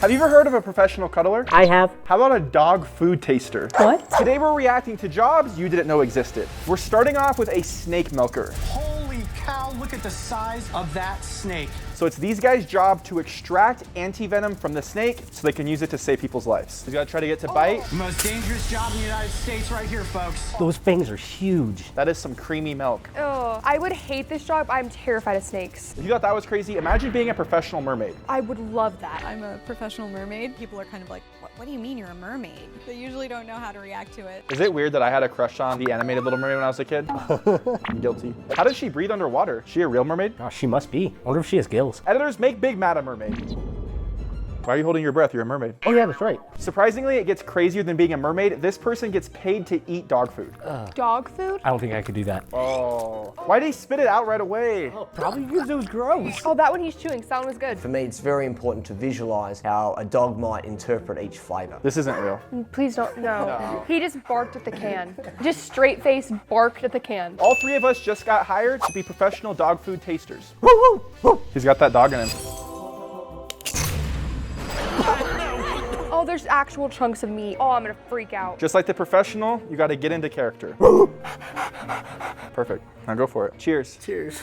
Have you ever heard of a professional cuddler? I have. How about a dog food taster? What? Today we're reacting to jobs you didn't know existed. We're starting off with a snake milker. Holy cow, look at the size of that snake. So it's these guys' job to extract anti-venom from the snake so they can use it to save people's lives. You gotta try to get to bite. The most dangerous job in the United States right here, folks. Those fangs are huge. That is some creamy milk. Oh, I would hate this job. I'm terrified of snakes. If you thought that was crazy, imagine being a professional mermaid. I would love that. I'm a professional mermaid. People are kind of like, what do you mean you're a mermaid? They usually don't know how to react to it. Is it weird that I had a crush on the animated Little Mermaid when I was a kid? I'm guilty. How does she breathe underwater? Is she a real mermaid? Oh, she must be. I wonder if she has gills. Editors, make Big Mad a mermaid. Why are you holding your breath? You're a mermaid. Oh yeah, that's right. Surprisingly, it gets crazier than being a mermaid. This person gets paid to eat dog food. Dog food? I don't think I could do that. Oh. Why'd he spit it out right away? Probably because it was gross. Oh, that one he's chewing. Sound was good. For me, it's very important to visualize how a dog might interpret each flavor. This isn't real. Please don't. No. He just barked at the can. Just straight face barked at the can. All three of us just got hired to be professional dog food tasters. Woo, woo, woo. He's got that dog in him. Oh, there's actual chunks of meat. Oh, I'm gonna freak out. Just like the professional, you gotta get into character. Perfect. Now go for it. Cheers. Cheers.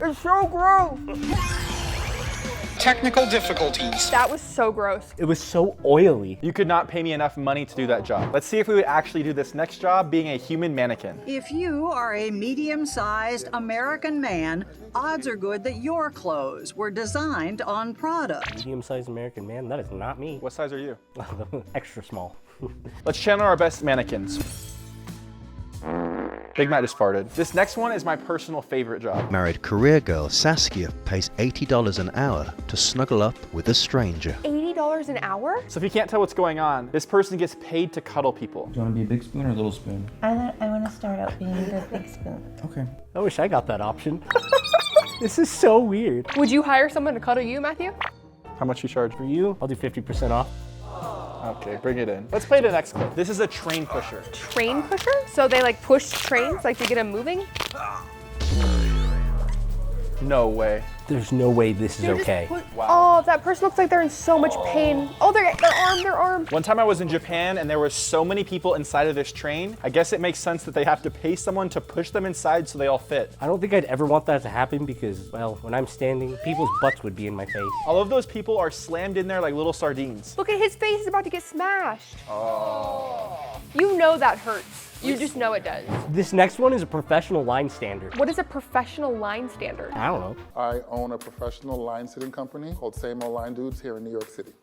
It's so gross. Technical difficulties. That was so gross. It was so oily. You could not pay me enough money to do that job. Let's see if we would actually do this next job, being a human mannequin. If you are a medium-sized American man, odds are good that your clothes were designed on product. Medium-sized American man, that is not me. What size are you? Extra small. Let's channel our best mannequins. Big Matt just farted. This next one is my personal favorite job. Married career girl Saskia pays $80 an hour to snuggle up with a stranger. $80 an hour? So if you can't tell what's going on, this person gets paid to cuddle people. Do you want to be a big spoon or a little spoon? I want to start out being the big spoon. Okay. I wish I got that option. This is so weird. Would you hire someone to cuddle you, Matthew? How much you charge? For you, I'll do 50% off. Okay, bring it in. Let's play the next clip. This is a train pusher. Train pusher? So they like push trains like to get them moving? No way. There's no way this is okay. Oh, that person looks like they're in so much pain. Oh, their arm. One time I was in Japan and there were so many people inside of this train. I guess it makes sense that they have to pay someone to push them inside so they all fit. I don't think I'd ever want that to happen because, well, when I'm standing, people's butts would be in my face. All of those people are slammed in there like little sardines. Look at his face, he's about to get smashed. Oh. You know that hurts. You just know it does. This next one is a professional line stander. What is a professional line stander? I don't know. I own a professional line sitting company called Same Old Line Dudes here in New York City.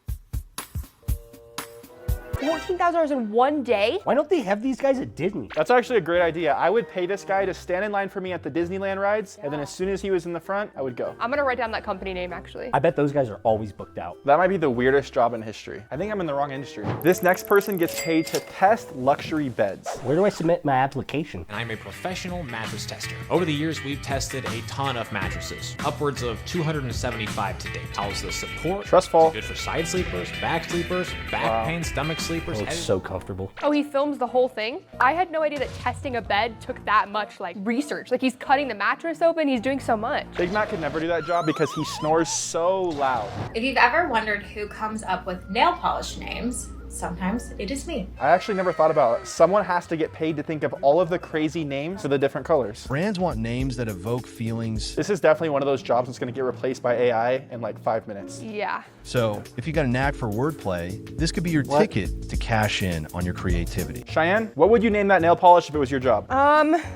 $14,000 in one day? Why don't they have these guys at Disney? That's actually a great idea. I would pay this guy to stand in line for me at the Disneyland rides, and then as soon as he was in the front, I would go. I'm gonna write down that company name actually. I bet those guys are always booked out. That might be the weirdest job in history. I think I'm in the wrong industry. This next person gets paid to test luxury beds. Where do I submit my application? I'm a professional mattress tester. Over the years, we've tested a ton of mattresses, upwards of 275 to date. How's the support? Trust fall. Good for side sleepers, back pain, stomach sleepers. Oh, it's so comfortable. Oh, he films the whole thing? I had no idea that testing a bed took that much like research. Like he's cutting the mattress open, he's doing so much. Big Mac could never do that job because he snores so loud. If you've ever wondered who comes up with nail polish names, sometimes it is me. I actually never thought about it. Someone has to get paid to think of all of the crazy names for the different colors. Brands want names that evoke feelings. This is definitely one of those jobs that's gonna get replaced by AI in like 5 minutes. Yeah. So if you got a knack for wordplay, this could be your ticket to cash in on your creativity. Cheyanne, what would you name that nail polish if it was your job?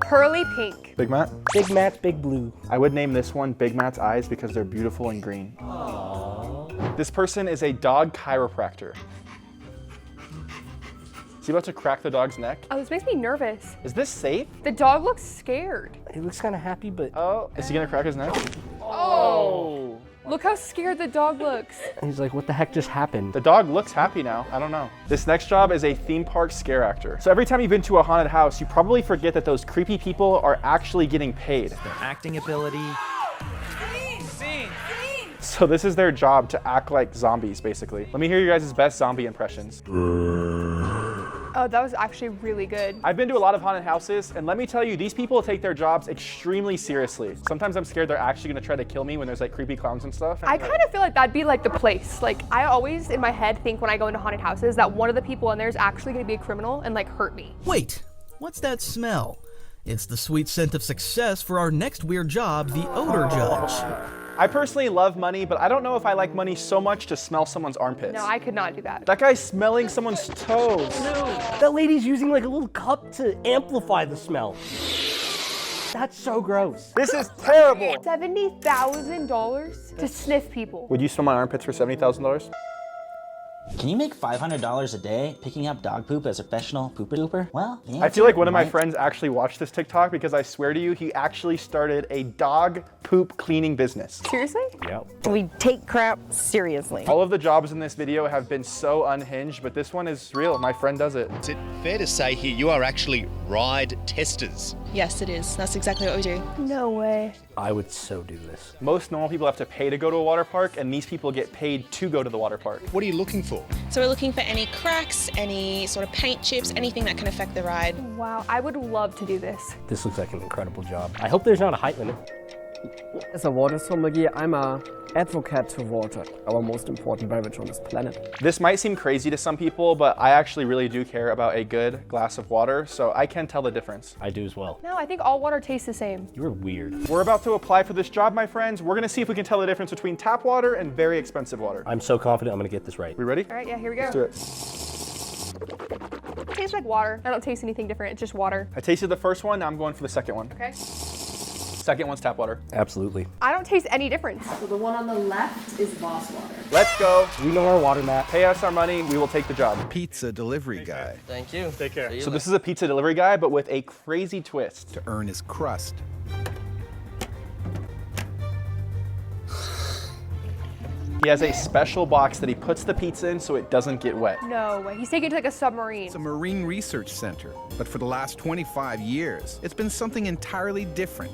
Pearly pink. Big Matt? Big Matt's Big Blue. I would name this one Big Matt's eyes because they're beautiful and green. Aww. This person is a dog chiropractor. Is he about to crack the dog's neck? Oh, this makes me nervous. Is this safe? The dog looks scared. He looks kind of happy, but... Oh, is he gonna crack his neck? Oh. Look how scared the dog looks. He's like, what the heck just happened? The dog looks happy now. I don't know. This next job is a theme park scare actor. So every time you've been to a haunted house, you probably forget that those creepy people are actually getting paid. Their acting ability. So this is their job, to act like zombies, basically. Let me hear you guys' best zombie impressions. Oh, that was actually really good. I've been to a lot of haunted houses, and let me tell you, these people take their jobs extremely seriously. Sometimes I'm scared they're actually gonna try to kill me when there's like creepy clowns and stuff. I kind of feel like that'd be like the place. Like, I always in my head think when I go into haunted houses that one of the people in there is actually gonna be a criminal and like hurt me. Wait, what's that smell? It's the sweet scent of success for our next weird job, the odor judge. I personally love money, but I don't know if I like money so much to smell someone's armpits. No, I could not do that. That guy's smelling someone's toes. That lady's using like a little cup to amplify the smell. That's so gross. This is terrible. $70,000 to sniff people. Would you smell my armpits for $70,000? Can you make $500 a day picking up dog poop as a professional pooper? Well, I feel like one of my friends actually watched this TikTok because I swear to you, he actually started a dog poop cleaning business. Seriously? Yep. We take crap seriously. All of the jobs in this video have been so unhinged, but this one is real. My friend does it. Is it fair to say here you are actually ride testers? Yes, it is. That's exactly what we do. No way. I would so do this. Most normal people have to pay to go to a water park, and these people get paid to go to the water park. What are you looking for? So we're looking for any cracks, any sort of paint chips, anything that can affect the ride. Wow, I would love to do this. This looks like an incredible job. I hope there's not a height limit. As a water sommelier, I'm an advocate to water, our most important beverage on this planet. This might seem crazy to some people, but I actually really do care about a good glass of water, so I can tell the difference. I do as well. No, I think all water tastes the same. You're weird. We're about to apply for this job, my friends. We're gonna see if we can tell the difference between tap water and very expensive water. I'm so confident I'm gonna get this right. We ready? All right, yeah, here we go. Let's do it. It tastes like water. I don't taste anything different. It's just water. I tasted the first one, now I'm going for the second one. Okay. Second one's tap water. Absolutely. I don't taste any difference. So the one on the left is Voss water. Let's go. We know our water map. Pay us our money, we will take the job. Pizza delivery guy. Thank you. Take care. So this is a pizza delivery guy, but with a crazy twist. To earn his crust. He has a special box that he puts the pizza in so it doesn't get wet. No way. He's taking it to like a submarine. It's a marine research center, but for the last 25 years, it's been something entirely different.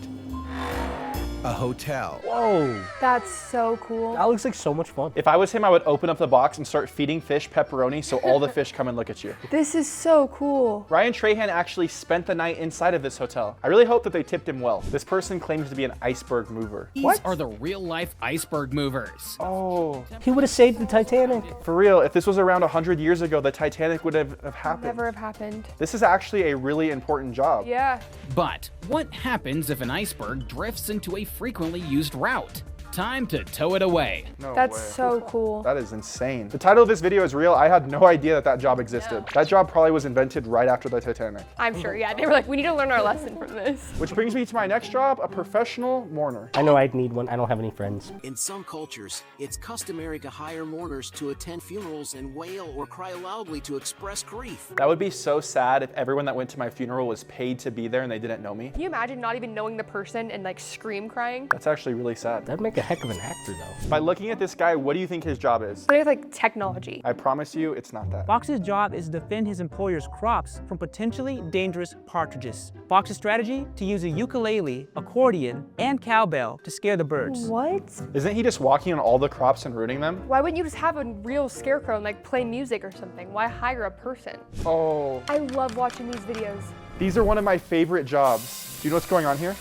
A hotel. Whoa. That's so cool. That looks like so much fun. If I was him, I would open up the box and start feeding fish pepperoni so all the fish come and look at you. This is so cool. Ryan Trahan actually spent the night inside of this hotel. I really hope that they tipped him well. This person claims to be an iceberg mover. These are the real-life iceberg movers. Oh. He would have saved the Titanic. For real, if this was around 100 years ago, the Titanic would have happened. Never have happened. This is actually a really important job. Yeah. But what happens if an iceberg drifts into a frequently used route? Time to tow it away. No That's way. so cool. That is insane. The title of this video is real. I had no idea that that job existed. That job probably was invented right after the Titanic. I'm sure, yeah. They were like, we need to learn our lesson from this. Which brings me to my next job, a professional mourner. I know I'd need one. I don't have any friends. In some cultures, it's customary to hire mourners to attend funerals and wail or cry loudly to express grief. That would be so sad if everyone that went to my funeral was paid to be there and they didn't know me. Can you imagine not even knowing the person and like scream crying? That's actually really sad. That'd make a heck of an actor, though. By looking at this guy, what do you think his job is? They have like technology. I promise you, it's not that. Fox's job is to defend his employer's crops from potentially dangerous partridges. Fox's strategy? To use a ukulele, accordion, and cowbell to scare the birds. What? Isn't he just walking on all the crops and ruining them? Why wouldn't you just have a real scarecrow and like play music or something? Why hire a person? Oh. I love watching these videos. These are one of my favorite jobs. Do you know what's going on here?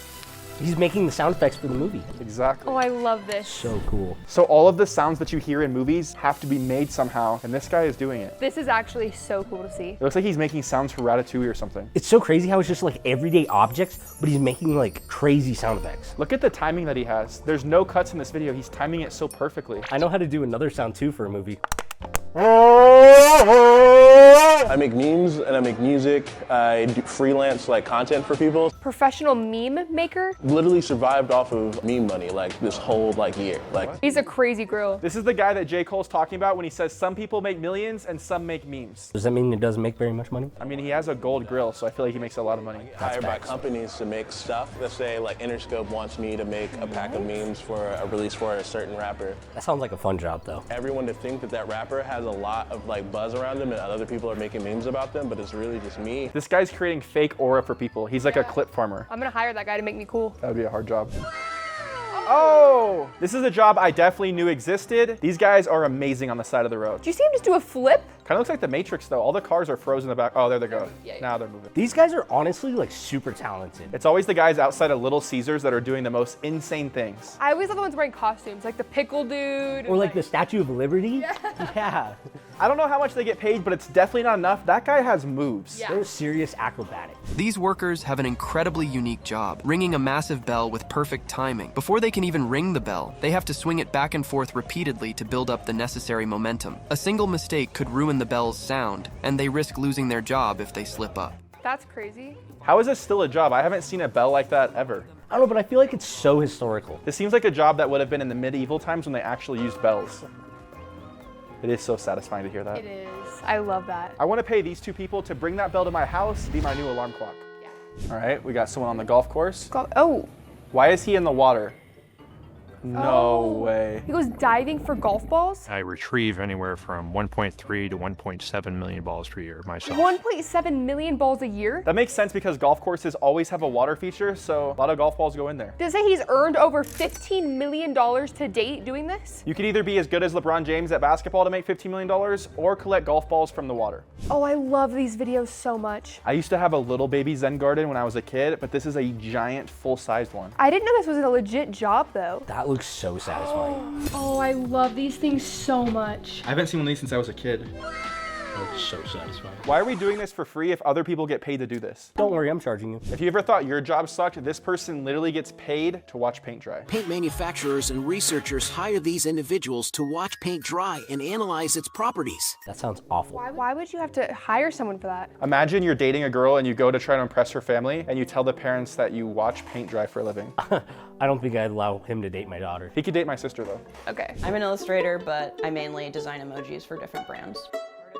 He's making the sound effects for the movie. Exactly. Oh, I love this. So cool. So all of the sounds that you hear in movies have to be made somehow, and this guy is doing it. This is actually so cool to see. It looks like he's making sounds for Ratatouille or something. It's so crazy how it's just like everyday objects, but he's making like crazy sound effects. Look at the timing that he has. There's no cuts in this video. He's timing it so perfectly. I know how to do another sound too for a movie. I make memes and I make music. I do freelance like content for people. Professional meme maker? Literally survived off of meme money like this whole year. He's a crazy girl. This is the guy that J. Cole's talking about when he says some people make millions and some make memes. Does that mean it doesn't make very much money? I mean, he has a gold grill, so I feel like he makes a lot of money. Hired by companies to make stuff. Let's say like Interscope wants me to make a pack of memes for a release for a certain rapper. That sounds like a fun job though. Everyone to think that that rapper has a lot of like buzz around him and other people are making memes about them, but it's really just me. This guy's creating fake aura for people. He's like a clip farmer. I'm gonna hire that guy to make me cool. That would be a hard job. Oh! This is a job I definitely knew existed. These guys are amazing on the side of the road. Do you see him just do a flip? Kind of looks like the Matrix though. All the cars are frozen in the back. Oh, there they go. Yeah. Now they're moving. These guys are honestly like super talented. It's always the guys outside of Little Caesars that are doing the most insane things. I always love the ones wearing costumes, like the pickle dude. Or like the Statue of Liberty. Yeah. I don't know how much they get paid, but it's definitely not enough. That guy has moves. Yeah. They're serious acrobatics. These workers have an incredibly unique job, ringing a massive bell with perfect timing. Before they can even ring the bell, they have to swing it back and forth repeatedly to build up the necessary momentum. A single mistake could ruin the bell's sound, and they risk losing their job if they slip up. That's crazy. How is this still a job? I haven't seen a bell like that ever. I don't know, but I feel like it's so historical. This seems like a job that would have been in the medieval times when they actually used bells. It is so satisfying to hear that. It is. I love that. I want to pay these two people to bring that bell to my house, be my new alarm clock. Yeah. All right, we got someone on the golf course. Oh. Why is he in the water? No way. He goes diving for golf balls? I retrieve anywhere from 1.3 to 1.7 million balls per year myself. 1.7 million balls a year? That makes sense because golf courses always have a water feature, so a lot of golf balls go in there. Does it say he's earned over $15 million to date doing this? You could either be as good as LeBron James at basketball to make $15 million or collect golf balls from the water. Oh, I love these videos so much. I used to have a little baby Zen garden when I was a kid, but this is a giant full-sized one. I didn't know this was a legit job though. That looks so satisfying. Oh, I love these things so much. I haven't seen one of these since I was a kid. That's so satisfying. Why are we doing this for free if other people get paid to do this? Don't worry, I'm charging you. If you ever thought your job sucked, this person literally gets paid to watch paint dry. Paint manufacturers and researchers hire these individuals to watch paint dry and analyze its properties. That sounds awful. Why would you have to hire someone for that? Imagine you're dating a girl and you go to try to impress her family and you tell the parents that you watch paint dry for a living. I don't think I'd allow him to date my daughter. He could date my sister though. Okay. I'm an illustrator, but I mainly design emojis for different brands.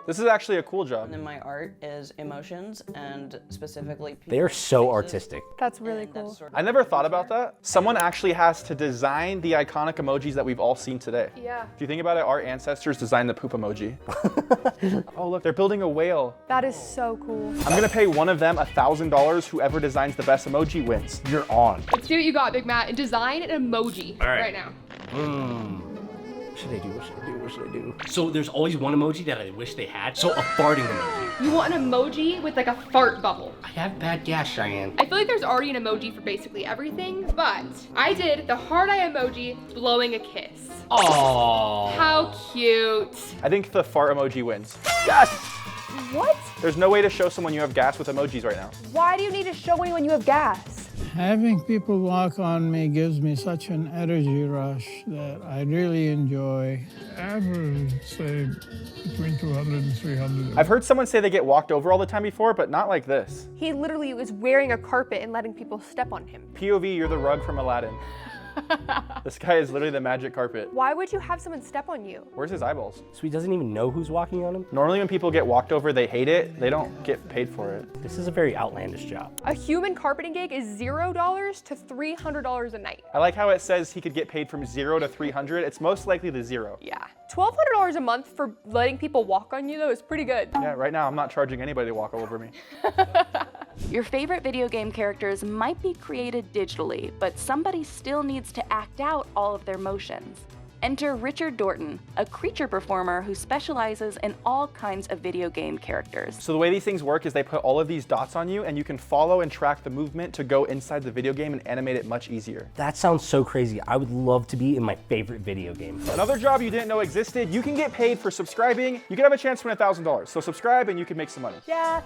This is actually a cool job. And then my art is emotions and specifically They are so artistic. That's really cool. I never thought about that. Someone actually has to design the iconic emojis that we've all seen today. Yeah. If you think about it, our ancestors designed the poop emoji. Oh look, they're building a whale. That is so cool. I'm gonna pay one of them $1,000. Whoever designs the best emoji wins. You're on. Let's see what you got, Big Matt, and design an emoji right now. What should I do? What should I do? What should I do? So there's always one emoji that I wish they had. So a farting emoji. You want an emoji with like a fart bubble. I have bad gas, Cheyenne. I feel like there's already an emoji for basically everything, but I did the heart eye emoji blowing a kiss. Aww. How cute. I think the fart emoji wins. Yes! What? There's no way to show someone you have gas with emojis right now. Why do you need to show anyone you have gas? Having people walk on me gives me such an energy rush that I really enjoy. Average, say, between 200 and 300. I've heard someone say they get walked over all the time before, but not like this. He literally was wearing a carpet and letting people step on him. POV, you're the rug from Aladdin. This guy is literally the magic carpet. Why would you have someone step on you? Where's his eyeballs? So he doesn't even know who's walking on him? Normally when people get walked over, they hate it. They don't get paid for it. This is a very outlandish job. A human carpeting gig is $0 to $300 a night. I like how it says he could get paid from 0 to 300. It's most likely the 0. Yeah. $1,200 a month for letting people walk on you though is pretty good. Yeah, right now I'm not charging anybody to walk all over me. Your favorite video game characters might be created digitally, but somebody still needs to act out all of their motions. Enter Richard Dorton, a creature performer who specializes in all kinds of video game characters. So the way these things work is they put all of these dots on you and you can follow and track the movement to go inside the video game and animate it much easier. That sounds so crazy. I would love to be in my favorite video game. Another job you didn't know existed, you can get paid for subscribing. You can have a chance to win $1,000. So subscribe and you can make some money. Yeah.